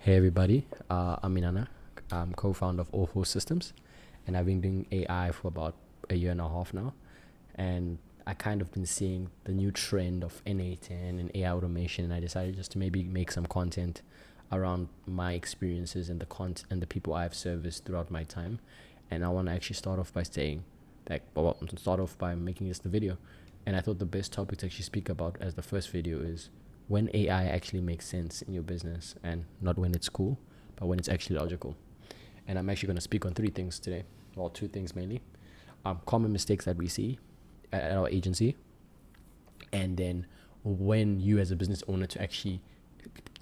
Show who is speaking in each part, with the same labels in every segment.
Speaker 1: Hey everybody, I'm Inanna. I'm co-founder of All Four Systems, and I've been doing AI for about a year and a half now. And I kind of been seeing the new trend of N8N and AI automation, and I decided just to maybe make some content around my experiences and the people I've serviced throughout my time. And I want to actually start off by saying, start off by making this the video. And I thought the best topic to actually speak about as the first video is when AI actually makes sense in your business, and not when it's cool, but when it's actually logical. And I'm actually going to speak on three things today, well, two things mainly. Common mistakes that we see at our agency, and then when you as a business owner to actually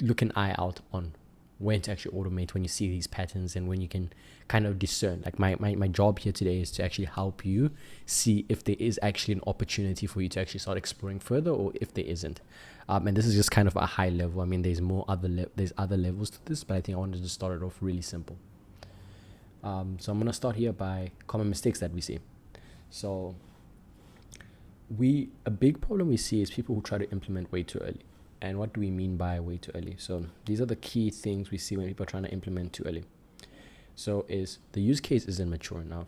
Speaker 1: look an eye out on when to actually automate when you see these patterns and when you can kind of discern. Like my job here today is to actually help you see if there is actually an opportunity for you to actually start exploring further, or if there isn't. And this is just kind of a high level. I mean, there's there's other levels to this, but I think I wanted to start it off really simple. So I'm gonna start here by common mistakes that we see. So a big problem we see is people who try to implement way too early. And what do we mean by way too early? So these are the key things we see when people are trying to implement too early. So is the use case isn't mature enough,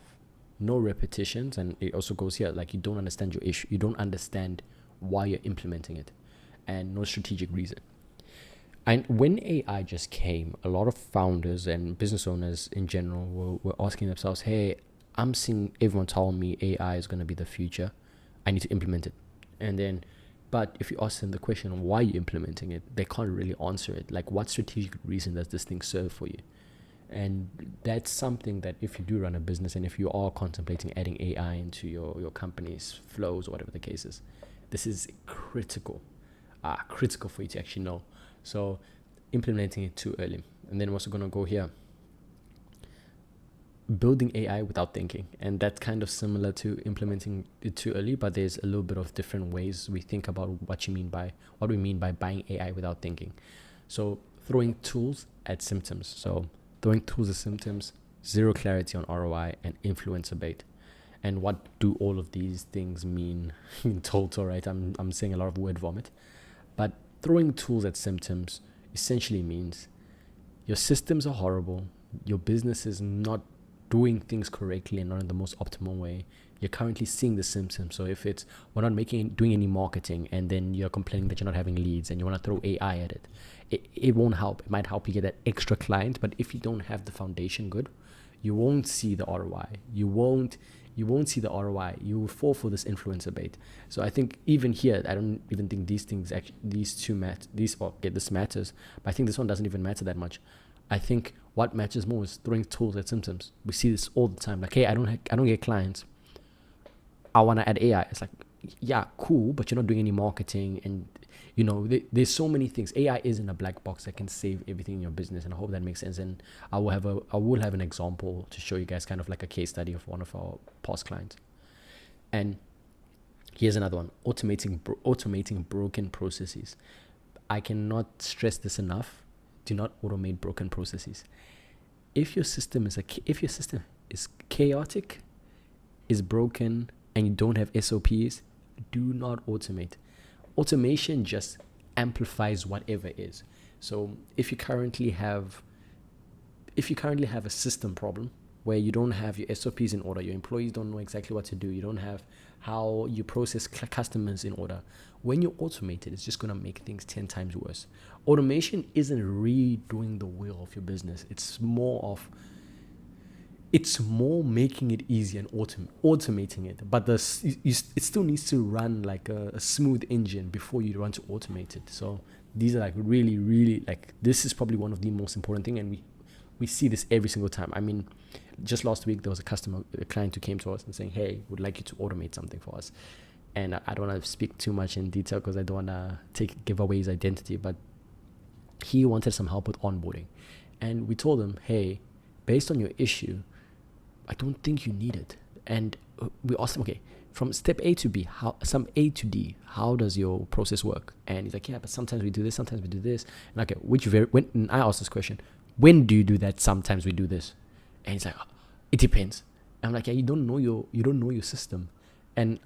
Speaker 1: no repetitions, and it also goes here, like you don't understand your issue, you don't understand why you're implementing it, and no strategic reason. And when AI just came, a lot of founders and business owners in general were asking themselves, hey, I'm seeing everyone tell me AI is going to be the future. I need to implement it. And then, but if you ask them the question, why are you implementing it? They can't really answer it. Like, what strategic reason does this thing serve for you? And that's something that if you do run a business and if you are contemplating adding AI into your company's flows or whatever the case is, this is critical for you to actually know. So implementing it too early. And then I'm also going to go here, building AI without thinking. And that's kind of similar to implementing it too early, but there's a little bit of different ways we think about what we mean by buying AI without thinking. So throwing tools at symptoms. So throwing tools at symptoms, zero clarity on ROI, and influencer bait. And what do all of these things mean in total, right? I'm saying a lot of word vomit. But throwing tools at symptoms essentially means your systems are horrible, your business is not doing things correctly and not in the most optimal way. You're currently seeing the symptoms. So if it's we're not doing any marketing, and then you're complaining that you're not having leads and you want to throw AI at it won't help. It might help you get that extra client, but if you don't have the foundation good, you won't see the ROI. You won't see the ROI. You will fall for this influencer bait. So I think even here, I don't even think these things actually, this matters. But I think this one doesn't even matter that much. I think what matters more is throwing tools at symptoms. We see this all the time. Like, hey, I don't get clients. I want to add AI. It's like, yeah, cool, but you're not doing any marketing, and there's so many things. AI isn't a black box that can save everything in your business, and I hope that makes sense. And I will have an example to show you guys, kind of like a case study of one of our past clients. And here's another one: automating broken processes. I cannot stress this enough. Do not automate broken processes. If your system is chaotic, is broken, and you don't have SOPs, do not automate. Automation just amplifies whatever is. So if you currently have a system problem where you don't have your SOPs in order, your employees don't know exactly what to do, you don't have how you process customers in order, when you automate it, it's just going to make things 10 times worse. Automation isn't redoing the wheel of your business. It's more making it easy and automating it, but it still needs to run like a smooth engine before you run to automate it. So these are like really, really, like, this is probably one of the most important thing, and we see this every single time. I mean, just last week there was a client who came to us and saying, hey, would like you to automate something for us. And I don't want to speak too much in detail because I don't want to give away his identity, but he wanted some help with onboarding. And we told him, hey, based on your issue, I don't think you need it. And we asked him, okay, from step A to B, A to D, how does your process work? And he's like, yeah, but sometimes we do this, sometimes we do this. And okay, when I asked this question, when do you do that? Sometimes we do this. And he's like, oh, it depends. And I'm like, yeah, you don't know your system. And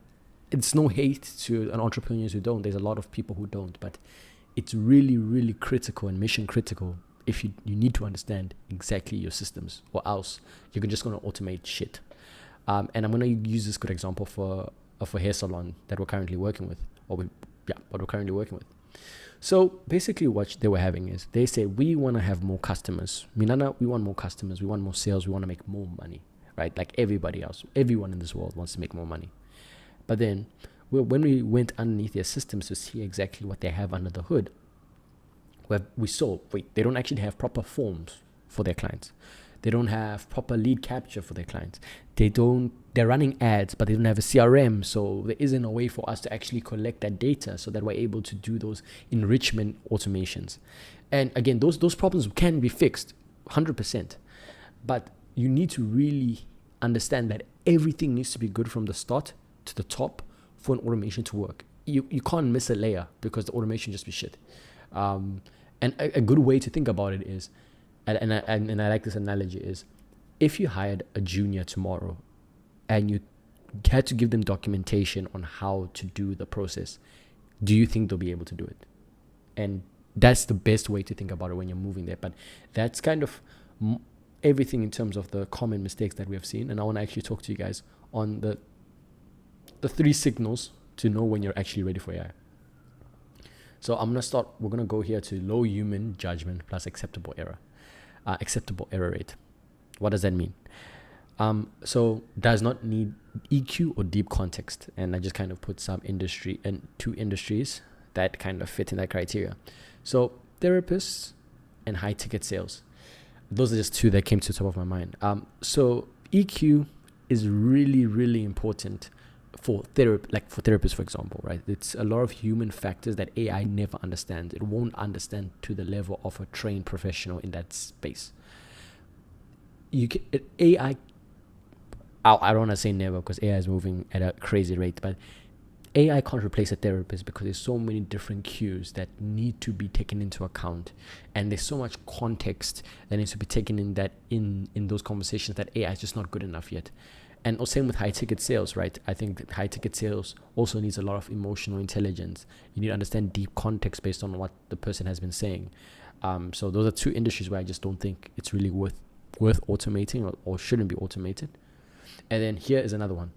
Speaker 1: it's no hate to an entrepreneurs who don't. There's a lot of people who don't, but it's really, really critical and mission critical if you need to understand exactly your systems, or else you're just going to automate shit. And I'm going to use this good example for hair salon that we're currently working with, what we're currently working with. So basically what they were having is, they say, we want to have more customers. Minana, we want more customers. We want more sales. We want to make more money, right? Like everybody else, everyone in this world wants to make more money. But then when we went underneath their systems to see exactly what they have under the hood, we saw, they don't actually have proper forms for their clients. They don't have proper lead capture for their clients. They're running ads, but they don't have a CRM. So there isn't a way for us to actually collect that data so that we're able to do those enrichment automations. And again, those problems can be fixed 100%. But you need to really understand that everything needs to be good from the start to the top for an automation to work. You can't miss a layer, because the automation just be shit. And a good way to think about it is, and I like this analogy, is if you hired a junior tomorrow and you had to give them documentation on how to do the process, do you think they'll be able to do it? And that's the best way to think about it when you're moving there. But that's kind of everything in terms of the common mistakes that we have seen. And I want to actually talk to you guys on the 3 signals to know when you're actually ready for AI. So we're going to go here to low human judgment plus acceptable error rate. What does that mean? So does not need EQ or deep context. And I just kind of put some industry and 2 industries that kind of fit in that criteria. So therapists and high ticket sales. Those are just 2 that came to the top of my mind. So EQ is really, really important for therapists, for example, right? It's a lot of human factors that AI never understands. It won't understand to the level of a trained professional in that space. AI, I don't want to say never, because AI is moving at a crazy rate, but AI can't replace a therapist, because there's so many different cues that need to be taken into account, and there's so much context that needs to be taken in those conversations that AI is just not good enough yet. And same with high ticket sales, right? I think that high ticket sales also needs a lot of emotional intelligence. You need to understand deep context based on what the person has been saying. So those are 2 industries where I just don't think it's really worth automating, or shouldn't be automated. And then here is another one.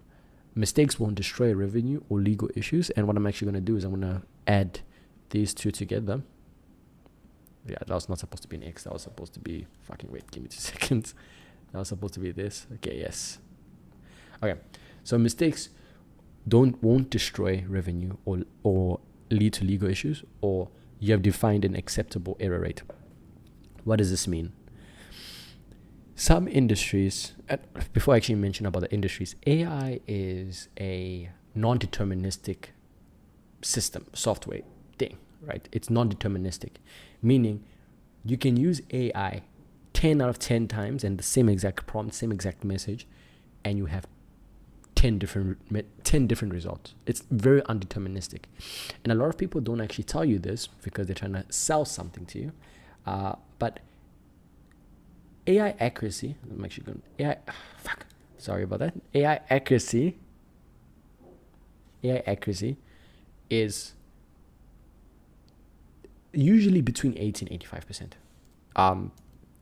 Speaker 1: Mistakes won't destroy revenue or legal issues. And what I'm actually going to do is I'm going to add these 2 together. Yeah, that was not supposed to be an X. That was supposed to be wait, give me 2 seconds. That was supposed to be this. Okay, yes. Okay, so mistakes won't destroy revenue or lead to legal issues, or you have defined an acceptable error rate. What does this mean? Some industries, before I actually mention about the industries, AI is a non-deterministic software thing, right? It's non-deterministic, meaning you can use AI 10 out of 10 times and the same exact prompt, same exact message, and you have 10 different results. It's very undeterministic. And a lot of people don't actually tell you this because they're trying to sell something to you. But AI accuracy, I'm actually going sorry about that. AI accuracy is usually between 80 and 85%.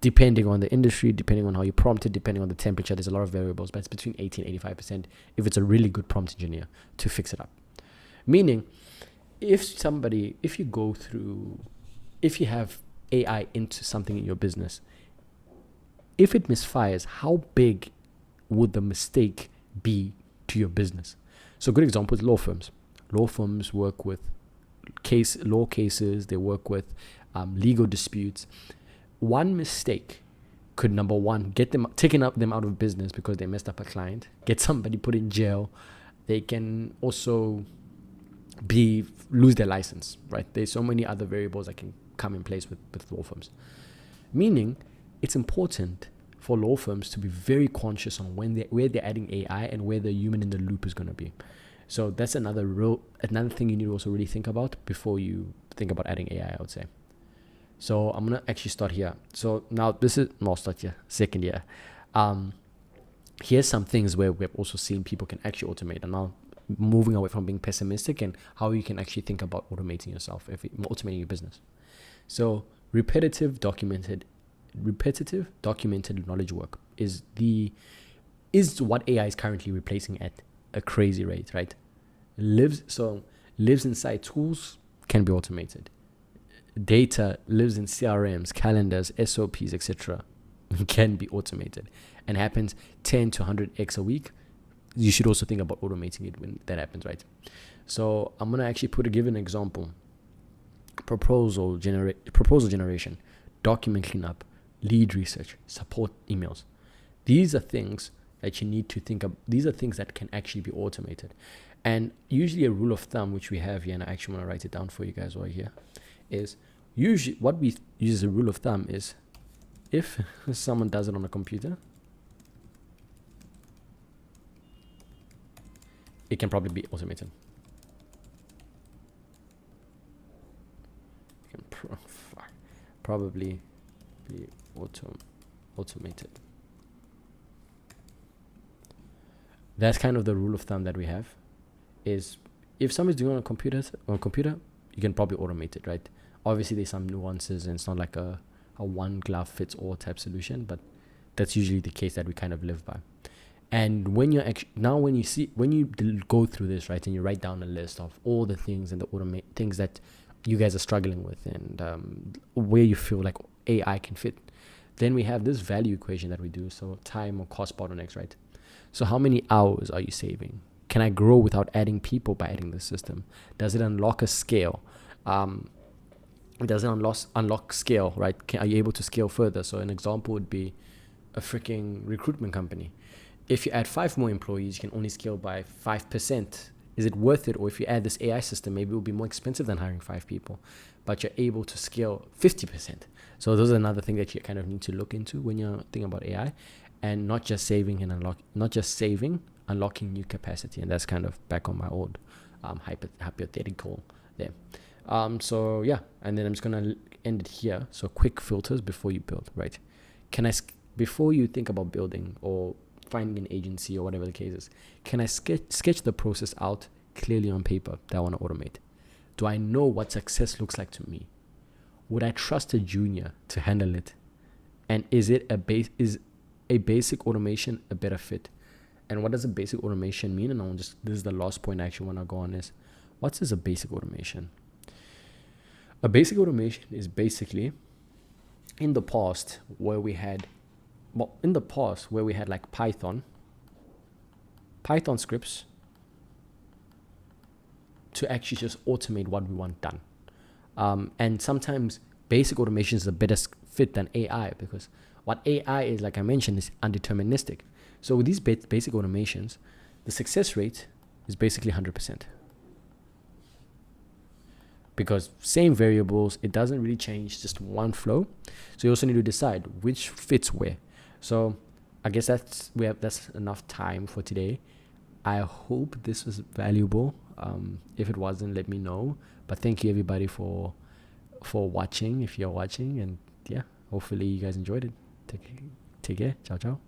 Speaker 1: Depending on the industry, depending on how you prompt it, depending on the temperature, there's a lot of variables, but it's between 80 and 85% if it's a really good prompt engineer to fix it up. Meaning, if you have AI into something in your business, if it misfires, how big would the mistake be to your business? So a good example is law firms. Law firms work with law cases, they work with legal disputes. One mistake could, number one, get them out of business because they messed up a client, get somebody put in jail. They can also lose their license, right? There's so many other variables that can come in place with law firms. Meaning, it's important for law firms to be very conscious on where they're adding AI and where the human in the loop is going to be. So that's another thing you need to also really think about before you think about adding AI, I would say. So I'm going to actually start here. So now second year. Here's some things where we've also seen people can actually automate. And now moving away from being pessimistic and how you can actually think about automating yourself, automating your business. So repetitive documented knowledge work is what AI is currently replacing at a crazy rate, right? Lives inside tools, can be automated. Data lives in CRMs, calendars, SOPs, etc. can be automated and happens 10 to 100x a week. You should also think about automating it when that happens, right? So I'm gonna actually give an example. Proposal generation, document cleanup, lead research, support emails. These are things that you need to think of. These are things that can actually be automated. And usually a rule of thumb, which we have here, and I actually want to write it down for you guys right here, is usually what we use as a rule of thumb is if someone does it on a computer, it can probably be automated. It can probably be automated. That's kind of the rule of thumb that we have, is if someone's doing it on a computer, you can probably automate it, right? Obviously there's some nuances and it's not like a one glove fits all type solution, but that's usually the case that we kind of live by. And when you're when you go through this, right, and you write down a list of all the things and the things that you guys are struggling with, and where you feel like AI can fit, then we have this value equation that we do. So time or cost bottlenecks, right? So how many hours are you saving? Can I grow without adding people by adding the system? Does it unlock a scale? Does it unlock scale, right? Are you able to scale further? So an example would be a freaking recruitment company. If you add 5 more employees, you can only scale by 5%. Is it worth it? Or if you add this AI system, maybe it will be more expensive than hiring 5 people, but you're able to scale 50%. So those are another thing that you kind of need to look into when you're thinking about AI, and not just saving, unlocking new capacity. And that's kind of back on my old hypothetical there. So yeah, and then I'm just gonna end it here. So quick filters before you build, right? Before you think about building or finding an agency or whatever the case is, can I sketch the process out clearly on paper that I want to automate? Do I know what success looks like to me? Would I trust a junior to handle it? And is a basic automation a better fit? And what does a basic automation mean? And this is the last point I actually want to go on, is what is a basic automation? A basic automation is basically in the past where we had like Python scripts to actually just automate what we want done. And sometimes basic automation is a better fit than AI, because what AI is, like I mentioned, is undeterministic. So with these basic automations, the success rate is basically 100%. Because same variables, it doesn't really change, just one flow. So you also need to decide which fits where. So I guess that's enough time for today. I hope this was valuable. If it wasn't, let me know. But thank you everybody for watching, if you're watching, and yeah, hopefully you guys enjoyed it. Take care. Ciao, ciao.